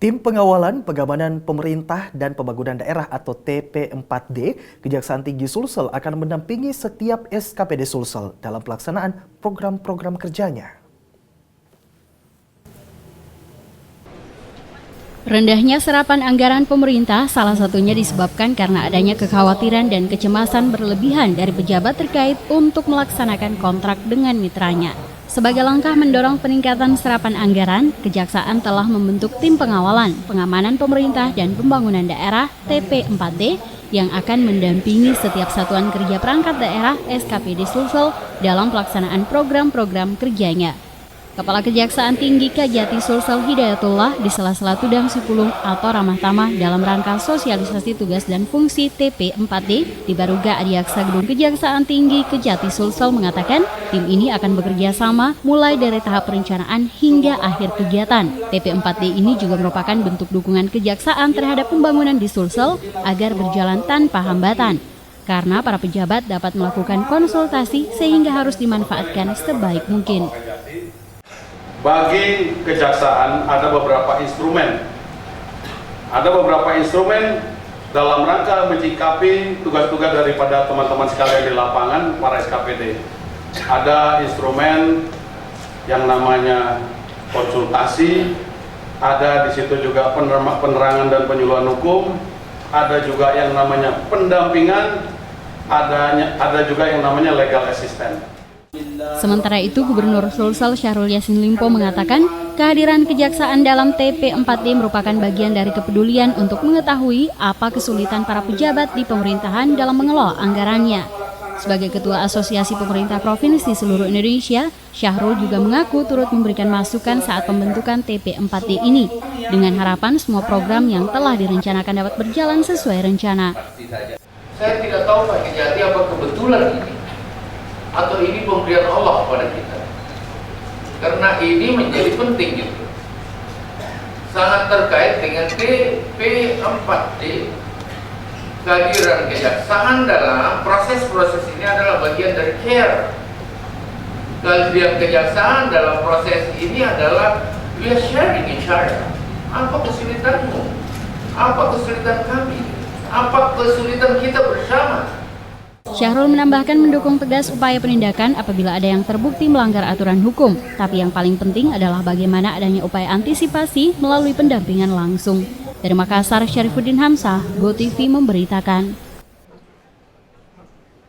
Tim Pengawalan Pengamanan Pemerintah dan Pembangunan Daerah atau TP4D Kejaksaan Tinggi Sulsel akan mendampingi setiap SKPD Sulsel dalam pelaksanaan program-program kerjanya. Rendahnya serapan anggaran pemerintah salah satunya disebabkan karena adanya kekhawatiran dan kecemasan berlebihan dari pejabat terkait untuk melaksanakan kontrak dengan mitranya. Sebagai langkah mendorong peningkatan serapan anggaran, Kejaksaan telah membentuk Tim Pengawalan, Pengamanan Pemerintah dan Pembangunan Daerah (TP4D) yang akan mendampingi setiap satuan kerja perangkat daerah SKPD Sulsel dalam pelaksanaan program-program kerjanya. Kepala Kejaksaan Tinggi Kajati Sulsel Hidayatullah di sela-sela Tudang Sipulung atau Ramah Tamah dalam rangka sosialisasi tugas dan fungsi TP4D di Baruga Adiaksa Gedung Kejaksaan Tinggi Kejati Sulsel mengatakan tim ini akan bekerja sama mulai dari tahap perencanaan hingga akhir kegiatan. TP4D ini juga merupakan bentuk dukungan Kejaksaan terhadap pembangunan di Sulsel agar berjalan tanpa hambatan. Karena para pejabat dapat melakukan konsultasi sehingga harus dimanfaatkan sebaik mungkin. Bagi kejaksaan ada beberapa instrumen. Dalam rangka menyikapi tugas-tugas daripada teman-teman sekalian di lapangan, para SKPD. Ada instrumen yang namanya konsultasi, ada di situ juga penerangan dan penyuluhan hukum, ada juga yang namanya pendampingan, ada juga yang namanya legal assistant. Sementara itu, Gubernur Sulsel Syahrul Yassin Limpo mengatakan kehadiran Kejaksaan dalam TP4D merupakan bagian dari kepedulian untuk mengetahui apa kesulitan para pejabat di pemerintahan dalam mengelola anggarannya. Sebagai Ketua Asosiasi Pemerintah Provinsi seluruh Indonesia, Syahrul juga mengaku turut memberikan masukan saat pembentukan TP4D ini, dengan harapan semua program yang telah direncanakan dapat berjalan sesuai rencana. Saya tidak tahu Pak Kejati apa kebetulan ini, atau ini pemberian Allah kepada kita, karena ini menjadi penting gitu, sangat terkait dengan TP4D. Kehadiran kejaksaan dalam proses-proses ini adalah bagian dari care. Kehadiran kejaksaan dalam proses ini adalah we are sharing each other. Apa kesulitanmu? Apa kesulitan kami? Apa kesulitan kita bersama? Syahrul menambahkan mendukung tegas upaya penindakan apabila ada yang terbukti melanggar aturan hukum. Tapi yang paling penting adalah bagaimana adanya upaya antisipasi melalui pendampingan langsung. Dari Makassar, Syarifuddin Hamzah, GoTV memberitakan.